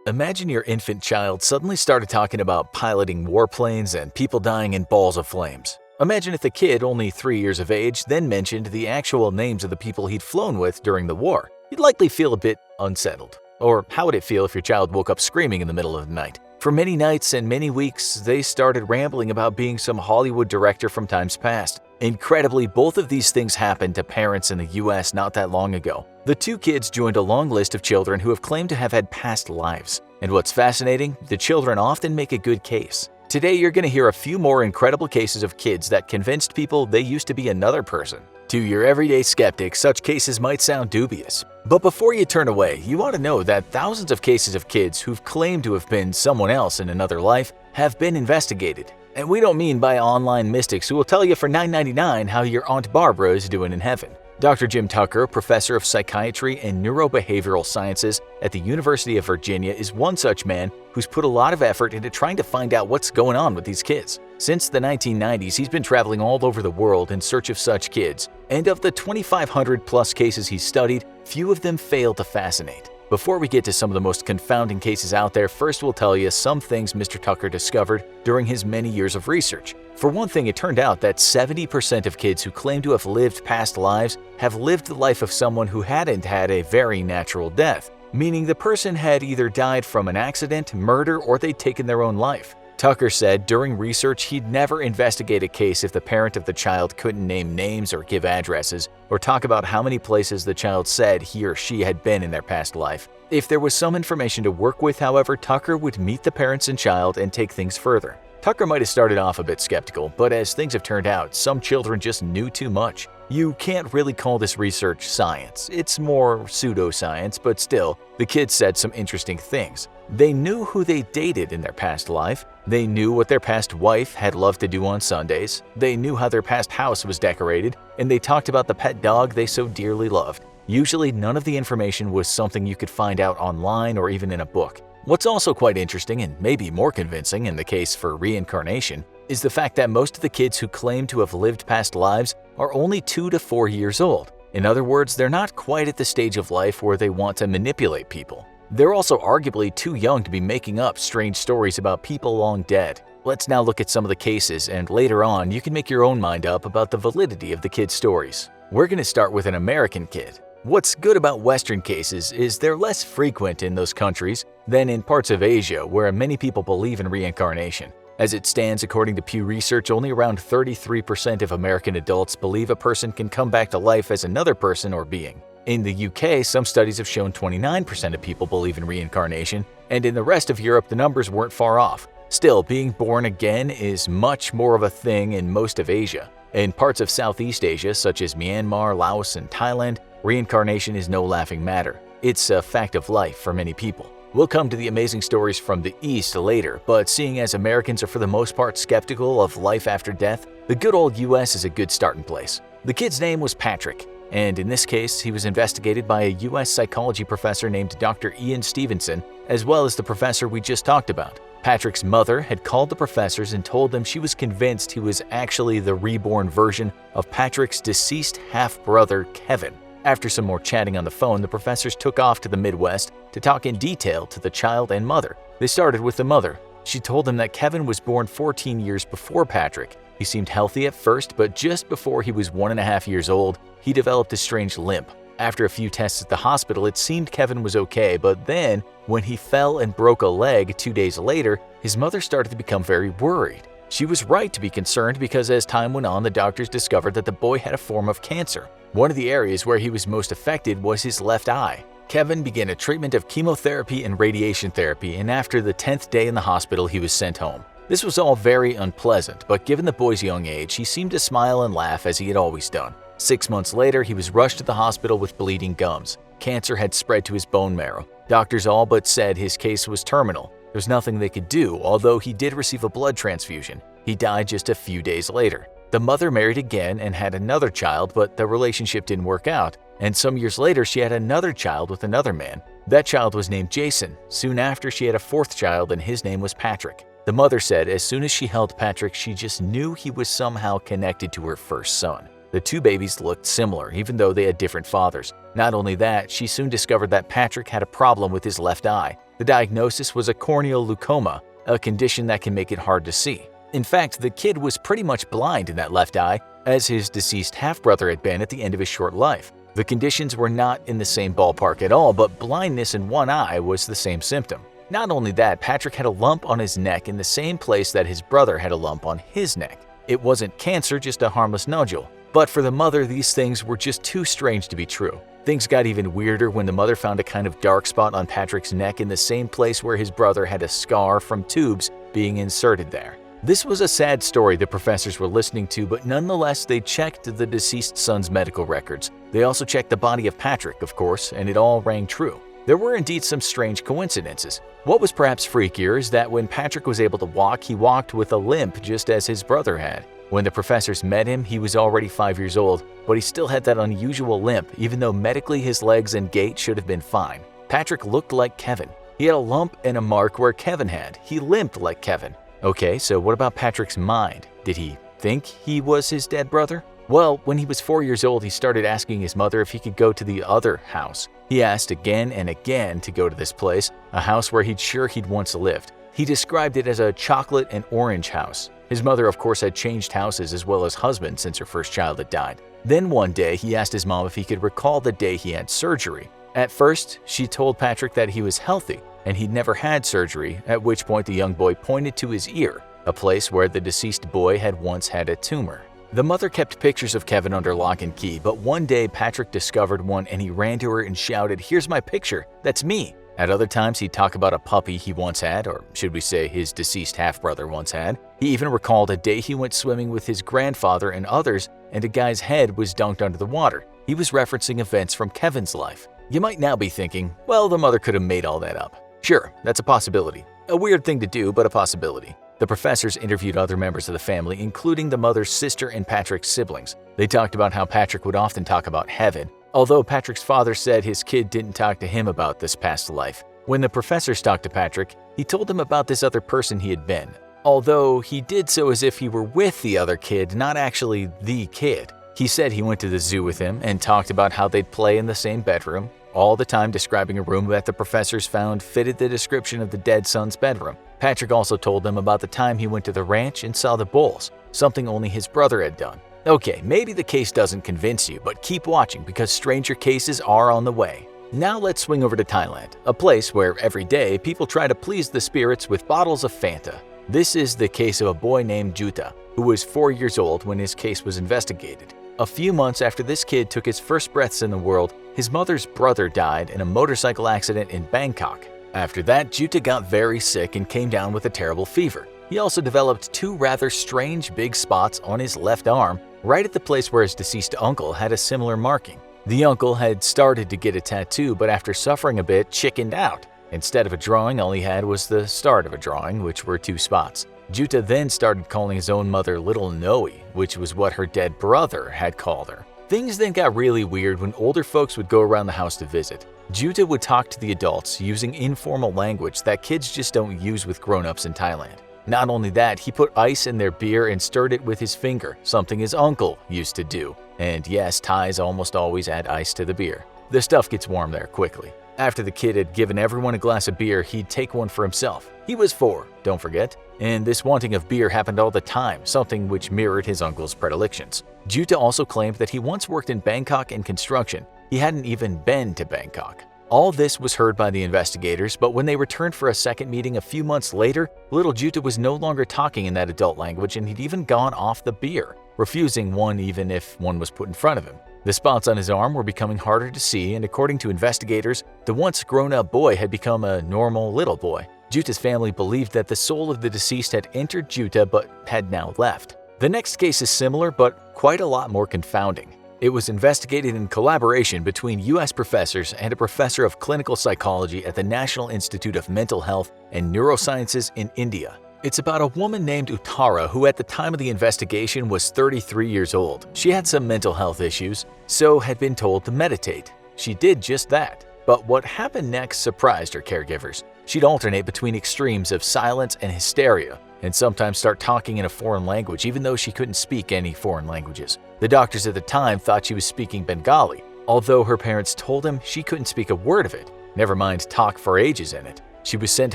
Imagine your infant child suddenly started talking about piloting warplanes and people dying in balls of flames. Imagine if the kid, only 3 years of age, then mentioned the actual names of the people he'd flown with during the war. You'd likely feel a bit unsettled. Or how would it feel if your child woke up screaming in the middle of the night? For many nights and many weeks, they started rambling about being some Hollywood director from times past. Incredibly, both of these things happened to parents in the US not that long ago. The two kids joined a long list of children who have claimed to have had past lives. And what's fascinating, the children often make a good case. Today, you're going to hear a few more incredible cases of kids that convinced people they used to be another person. To your everyday skeptic, such cases might sound dubious. But before you turn away, you ought to know that thousands of cases of kids who've claimed to have been someone else in another life have been investigated. And we don't mean by online mystics who will tell you for $9.99 how your Aunt Barbara is doing in heaven. Dr. Jim Tucker, professor of psychiatry and neurobehavioral sciences at the University of Virginia, is one such man who's put a lot of effort into trying to find out what's going on with these kids. Since the 1990s, he's been traveling all over the world in search of such kids, and of the 2,500 plus cases he's studied, few of them fail to fascinate. Before we get to some of the most confounding cases out there, first we'll tell you some things Mr. Tucker discovered during his many years of research. For one thing, it turned out that 70% of kids who claim to have lived past lives have lived the life of someone who hadn't had a very natural death, meaning the person had either died from an accident, murder, or they'd taken their own life. Tucker said during research he'd never investigate a case if the parent of the child couldn't name names or give addresses, or talk about how many places the child said he or she had been in their past life. If there was some information to work with, however, Tucker would meet the parents and child and take things further. Tucker might have started off a bit skeptical, but as things have turned out, some children just knew too much. You can't really call this research science. It's more pseudoscience, but still, the kids said some interesting things. They knew who they dated in their past life. They knew what their past wife had loved to do on Sundays. They knew how their past house was decorated, and they talked about the pet dog they so dearly loved. Usually, none of the information was something you could find out online or even in a book. What's also quite interesting, and maybe more convincing in the case for reincarnation, is the fact that most of the kids who claim to have lived past lives are only 2 to 4 years old. In other words, they're not quite at the stage of life where they want to manipulate people. They're also arguably too young to be making up strange stories about people long dead. Let's now look at some of the cases, and later on you can make your own mind up about the validity of the kids' stories. We're going to start with an American kid. What's good about Western cases is they're less frequent in those countries than in parts of Asia where many people believe in reincarnation. As it stands, according to Pew Research, only around 33% of American adults believe a person can come back to life as another person or being. In the UK, some studies have shown 29% of people believe in reincarnation, and in the rest of Europe, the numbers weren't far off. Still, being born again is much more of a thing in most of Asia. In parts of Southeast Asia, such as Myanmar, Laos, and Thailand, reincarnation is no laughing matter. It's a fact of life for many people. We'll come to the amazing stories from the East later, but seeing as Americans are for the most part skeptical of life after death, the good old US is a good starting place. The kid's name was Patrick, and in this case, he was investigated by a US psychology professor named Dr. Ian Stevenson, as well as the professor we just talked about. Patrick's mother had called the professors and told them she was convinced he was actually the reborn version of Patrick's deceased half-brother, Kevin. After some more chatting on the phone, the professors took off to the Midwest to talk in detail to the child and mother. They started with the mother. She told them that Kevin was born 14 years before Patrick. He seemed healthy at first, but just before he was 1.5 years old, he developed a strange limp. After a few tests at the hospital, it seemed Kevin was okay, but then, when he fell and broke a leg 2 days later, his mother started to become very worried. She was right to be concerned because as time went on, the doctors discovered that the boy had a form of cancer. One of the areas where he was most affected was his left eye. Kevin began a treatment of chemotherapy and radiation therapy, and after the 10th day in the hospital, he was sent home. This was all very unpleasant, but given the boy's young age, he seemed to smile and laugh as he had always done. 6 months later, he was rushed to the hospital with bleeding gums. Cancer had spread to his bone marrow. Doctors all but said his case was terminal. There was nothing they could do, although he did receive a blood transfusion. He died just a few days later. The mother married again and had another child, but the relationship didn't work out, and some years later she had another child with another man. That child was named Jason. Soon after, she had a fourth child, and his name was Patrick. The mother said as soon as she held Patrick, she just knew he was somehow connected to her first son. The two babies looked similar, even though they had different fathers. Not only that, she soon discovered that Patrick had a problem with his left eye. The diagnosis was a corneal leucoma, a condition that can make it hard to see. In fact, the kid was pretty much blind in that left eye, as his deceased half-brother had been at the end of his short life. The conditions were not in the same ballpark at all, but blindness in one eye was the same symptom. Not only that, Patrick had a lump on his neck in the same place that his brother had a lump on his neck. It wasn't cancer, just a harmless nodule. But for the mother, these things were just too strange to be true. Things got even weirder when the mother found a kind of dark spot on Patrick's neck in the same place where his brother had a scar from tubes being inserted there. This was a sad story the professors were listening to, but nonetheless they checked the deceased son's medical records. They also checked the body of Patrick, of course, and it all rang true. There were indeed some strange coincidences. What was perhaps freakier is that when Patrick was able to walk, he walked with a limp just as his brother had. When the professors met him, he was already 5 years old, but he still had that unusual limp, even though medically his legs and gait should have been fine. Patrick looked like Kevin. He had a lump and a mark where Kevin had. He limped like Kevin. Okay, so what about Patrick's mind? Did he think he was his dead brother? Well, when he was 4 years old, he started asking his mother if he could go to the other house. He asked again and again to go to this place, a house where he'd once lived. He described it as a chocolate and orange house. His mother, of course, had changed houses as well as husband since her first child had died. Then one day, he asked his mom if he could recall the day he had surgery. At first, she told Patrick that he was healthy and he'd never had surgery, at which point the young boy pointed to his ear, a place where the deceased boy had once had a tumor. The mother kept pictures of Kevin under lock and key, but one day Patrick discovered one and he ran to her and shouted, "Here's my picture, that's me." At other times, he'd talk about a puppy he once had, or should we say his deceased half-brother once had. He even recalled a day he went swimming with his grandfather and others, and a guy's head was dunked under the water. He was referencing events from Kevin's life. You might now be thinking, well, the mother could have made all that up. Sure, that's a possibility. A weird thing to do, but a possibility. The professors interviewed other members of the family, including the mother's sister and Patrick's siblings. They talked about how Patrick would often talk about heaven, although Patrick's father said his kid didn't talk to him about this past life. When the professors talked to Patrick, he told them about this other person he had been, although he did so as if he were with the other kid, not actually the kid. He said he went to the zoo with him and talked about how they'd play in the same bedroom, all the time describing a room that the professors found fitted the description of the dead son's bedroom. Patrick also told them about the time he went to the ranch and saw the bulls, something only his brother had done. Okay, maybe the case doesn't convince you, but keep watching because stranger cases are on the way. Now let's swing over to Thailand, a place where every day people try to please the spirits with bottles of Fanta. This is the case of a boy named Juta, who was 4 years old when his case was investigated. A few months after this kid took his first breaths in the world, his mother's brother died in a motorcycle accident in Bangkok. After that, Juta got very sick and came down with a terrible fever. He also developed two rather strange big spots on his left arm, right at the place where his deceased uncle had a similar marking. The uncle had started to get a tattoo, but after suffering a bit, chickened out. Instead of a drawing, all he had was the start of a drawing, which were two spots. Juta then started calling his own mother Little Noe, which was what her dead brother had called her. Things then got really weird when older folks would go around the house to visit. Juta would talk to the adults using informal language that kids just don't use with grown-ups in Thailand. Not only that, he put ice in their beer and stirred it with his finger, something his uncle used to do. And yes, Thais almost always add ice to the beer. The stuff gets warm there quickly. After the kid had given everyone a glass of beer, he'd take one for himself. He was 4, don't forget. And this wanting of beer happened all the time, something which mirrored his uncle's predilections. Juta also claimed that he once worked in Bangkok in construction. He hadn't even been to Bangkok. All this was heard by the investigators, but when they returned for a second meeting a few months later, little Juta was no longer talking in that adult language and he'd even gone off the beer, refusing one even if one was put in front of him. The spots on his arm were becoming harder to see, and according to investigators, the once grown-up boy had become a normal little boy. Juta's family believed that the soul of the deceased had entered Juta but had now left. The next case is similar but quite a lot more confounding. It was investigated in collaboration between U.S. professors and a professor of clinical psychology at the National Institute of Mental Health and Neurosciences in India. It's about a woman named Uttara who at the time of the investigation was 33 years old. She had some mental health issues, so had been told to meditate. She did just that. But what happened next surprised her caregivers. She'd alternate between extremes of silence and hysteria, and sometimes start talking in a foreign language even though she couldn't speak any foreign languages. The doctors at the time thought she was speaking Bengali, although her parents told them she couldn't speak a word of it, never mind talk for ages in it. She was sent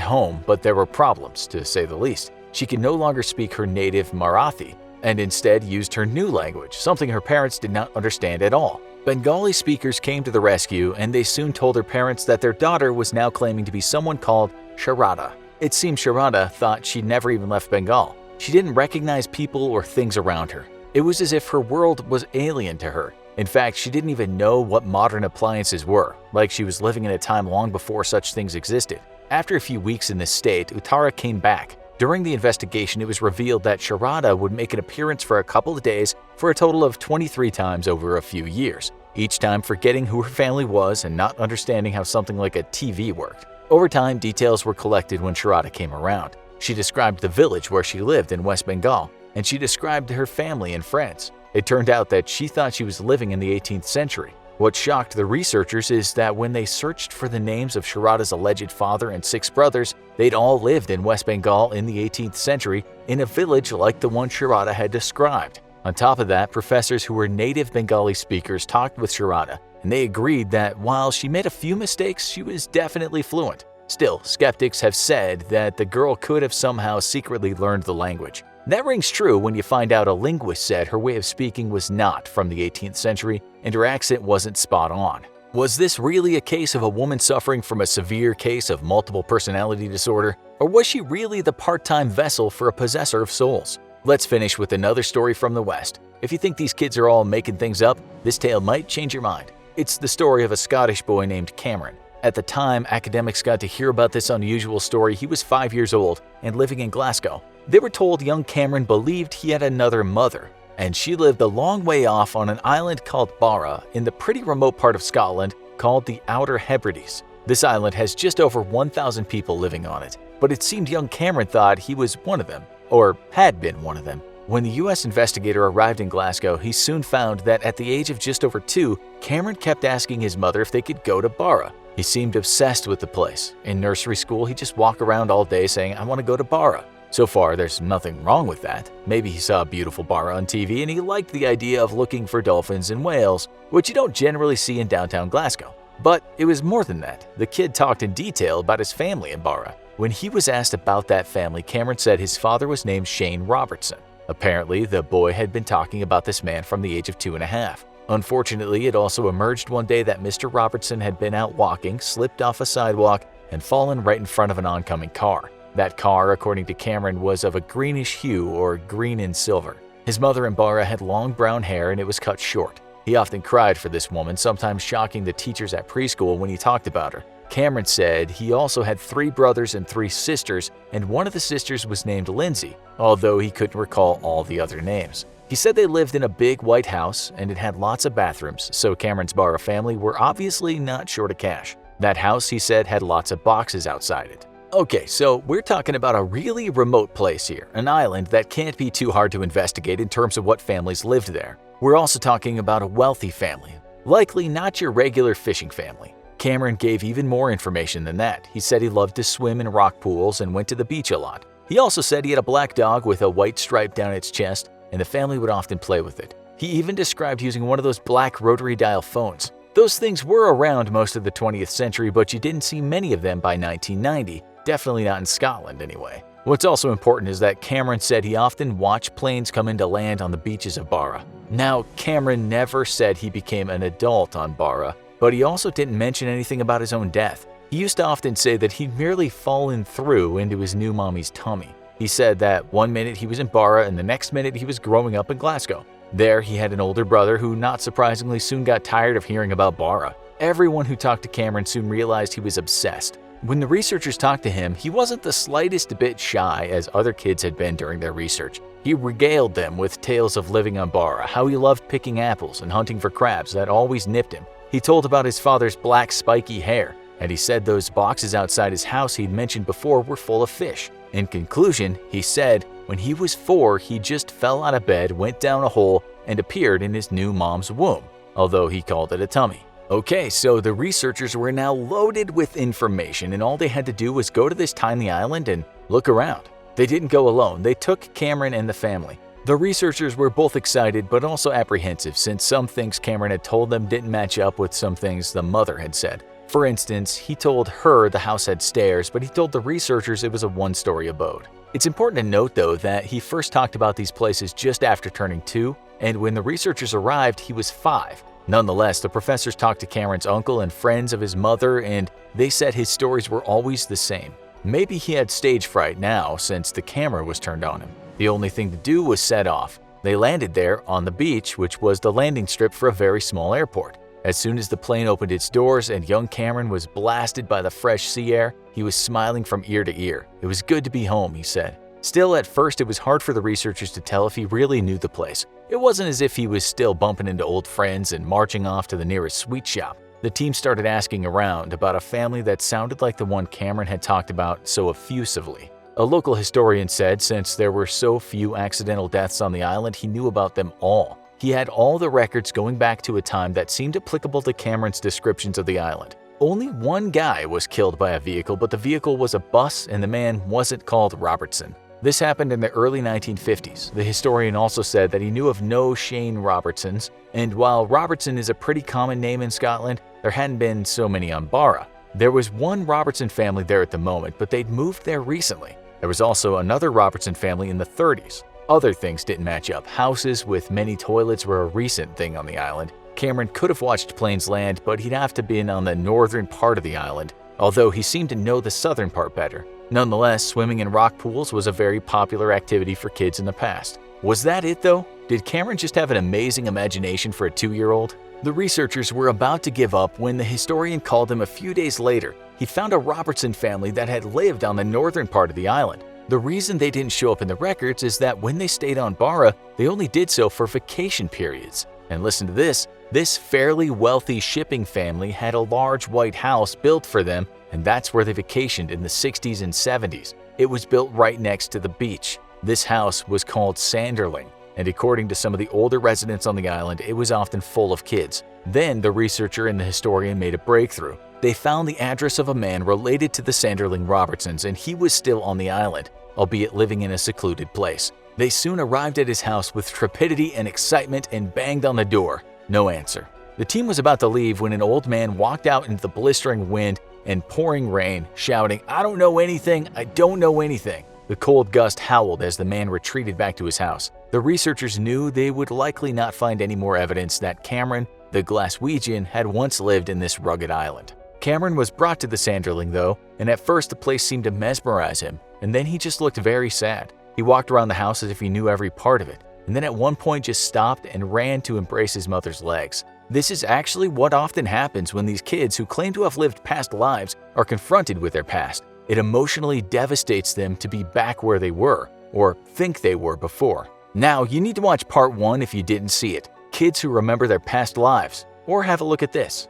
home, but there were problems, to say the least. She could no longer speak her native Marathi and instead used her new language, something her parents did not understand at all. Bengali speakers came to the rescue, and they soon told her parents that their daughter was now claiming to be someone called Sharada. It seems Sharada thought she'd never even left Bengal. She didn't recognize people or things around her. It was as if her world was alien to her. In fact, she didn't even know what modern appliances were, like she was living in a time long before such things existed. After a few weeks in this state, Uttara came back. During the investigation, it was revealed that Sharada would make an appearance for a couple of days for a total of 23 times over a few years, each time forgetting who her family was and not understanding how something like a TV worked. Over time, details were collected when Sharada came around. She described the village where she lived in West Bengal, and she described her family and friends. It turned out that she thought she was living in the 18th century. What shocked the researchers is that when they searched for the names of Sharada's alleged father and 6 brothers, they'd all lived in West Bengal in the 18th century in a village like the one Sharada had described. On top of that, professors who were native Bengali speakers talked with Sharada, and they agreed that while she made a few mistakes, she was definitely fluent. Still, skeptics have said that the girl could have somehow secretly learned the language. That rings true when you find out a linguist said her way of speaking was not from the 18th century and her accent wasn't spot on. Was this really a case of a woman suffering from a severe case of multiple personality disorder, or was she really the part-time vessel for a possessor of souls? Let's finish with another story from the West. If you think these kids are all making things up, this tale might change your mind. It's the story of a Scottish boy named Cameron. At the time academics got to hear about this unusual story, he was 5 years old and living in Glasgow. They were told young Cameron believed he had another mother, and she lived a long way off on an island called Barra in the pretty remote part of Scotland called the Outer Hebrides. This island has just over 1,000 people living on it, but it seemed young Cameron thought he was one of them, or had been one of them. When the U.S. investigator arrived in Glasgow, he soon found that at the age of just over 2, Cameron kept asking his mother if they could go to Barra. He seemed obsessed with the place. In nursery school, he'd just walk around all day saying, "I want to go to Barra." So far, there's nothing wrong with that. Maybe he saw a beautiful Barra on TV and he liked the idea of looking for dolphins and whales, which you don't generally see in downtown Glasgow. But it was more than that. The kid talked in detail about his family in Barra. When he was asked about that family, Cameron said his father was named Shane Robertson. Apparently, the boy had been talking about this man from the age of 2.5. Unfortunately, it also emerged one day that Mr. Robertson had been out walking, slipped off a sidewalk, and fallen right in front of an oncoming car. That car, according to Cameron, was of a greenish hue or green and silver. His mother in Barra had long brown hair and it was cut short. He often cried for this woman, sometimes shocking the teachers at preschool when he talked about her. Cameron said he also had 3 brothers and 3 sisters, and one of the sisters was named Lindsay, although he couldn't recall all the other names. He said they lived in a big white house and it had lots of bathrooms, so Cameron's Barra family were obviously not short of cash. That house, he said, had lots of boxes outside it. Okay, so we're talking about a really remote place here, an island that can't be too hard to investigate in terms of what families lived there. We're also talking about a wealthy family, likely not your regular fishing family. Cameron gave even more information than that. He said he loved to swim in rock pools and went to the beach a lot. He also said he had a black dog with a white stripe down its chest, and the family would often play with it. He even described using one of those black rotary dial phones. Those things were around most of the 20th century, but you didn't see many of them by 1990. Definitely not in Scotland anyway. What's also important is that Cameron said he often watched planes come into land on the beaches of Barra. Now, Cameron never said he became an adult on Barra, but he also didn't mention anything about his own death. He used to often say that he'd merely fallen through into his new mommy's tummy. He said that one minute he was in Barra and the next minute he was growing up in Glasgow. There, he had an older brother who, not surprisingly, soon got tired of hearing about Barra. Everyone who talked to Cameron soon realized he was obsessed. When the researchers talked to him, he wasn't the slightest bit shy as other kids had been during their research. He regaled them with tales of living on Barra, how he loved picking apples and hunting for crabs that always nipped him. He told about his father's black spiky hair, and he said those boxes outside his house he'd mentioned before were full of fish. In conclusion, he said when he was 4, he just fell out of bed, went down a hole, and appeared in his new mom's womb, although he called it a tummy. Okay, so the researchers were now loaded with information, and all they had to do was go to this tiny island and look around. They didn't go alone. They took Cameron and the family. The researchers were both excited but also apprehensive, since some things Cameron had told them didn't match up with some things the mother had said. For instance, he told her the house had stairs, but he told the researchers it was a one-story abode. It's important to note, though, that he first talked about these places just after turning 2, and when the researchers arrived, he was 5. Nonetheless, the professors talked to Cameron's uncle and friends of his mother, and they said his stories were always the same. Maybe he had stage fright now since the camera was turned on him. The only thing to do was set off. They landed there on the beach, which was the landing strip for a very small airport. As soon as the plane opened its doors and young Cameron was blasted by the fresh sea air, he was smiling from ear to ear. It was good to be home, he said. Still, at first, it was hard for the researchers to tell if he really knew the place. It wasn't as if he was still bumping into old friends and marching off to the nearest sweet shop. The team started asking around about a family that sounded like the one Cameron had talked about so effusively. A local historian said since there were so few accidental deaths on the island, he knew about them all. He had all the records going back to a time that seemed applicable to Cameron's descriptions of the island. Only one guy was killed by a vehicle, but the vehicle was a bus and the man wasn't called Robertson. This happened in the early 1950s. The historian also said that he knew of no Shane Robertsons, and while Robertson is a pretty common name in Scotland, there hadn't been so many on Barra. There was one Robertson family there at the moment, but they'd moved there recently. There was also another Robertson family in the 30s. Other things didn't match up. Houses with many toilets were a recent thing on the island. Cameron could have watched planes land, but he'd have to have been on the northern part of the island, although he seemed to know the southern part better. Nonetheless, swimming in rock pools was a very popular activity for kids in the past. Was that it though? Did Cameron just have an amazing imagination for a 2-year-old? The researchers were about to give up when the historian called him a few days later. He found a Robertson family that had lived on the northern part of the island. The reason they didn't show up in the records is that when they stayed on Barra, they only did so for vacation periods. And listen to this, this fairly wealthy shipping family had a large white house built for them, and that's where they vacationed in the 60s and 70s. It was built right next to the beach. This house was called Sanderling, and according to some of the older residents on the island, it was often full of kids. Then the researcher and the historian made a breakthrough. They found the address of a man related to the Sanderling Robertsons, and he was still on the island, albeit living in a secluded place. They soon arrived at his house with trepidity and excitement and banged on the door. No answer. The team was about to leave when an old man walked out into the blistering wind and pouring rain, shouting, "I don't know anything, I don't know anything." The cold gust howled as the man retreated back to his house. The researchers knew they would likely not find any more evidence that Cameron, the Glaswegian, had once lived in this rugged island. Cameron was brought to the Sanderling though, and at first the place seemed to mesmerize him, and then he just looked very sad. He walked around the house as if he knew every part of it, and then at one point just stopped and ran to embrace his mother's legs. This is actually what often happens when these kids who claim to have lived past lives are confronted with their past. It emotionally devastates them to be back where they were, or think they were before. Now, you need to watch part 1 if you didn't see it, Kids Who Remember Their Past Lives, or have a look at this.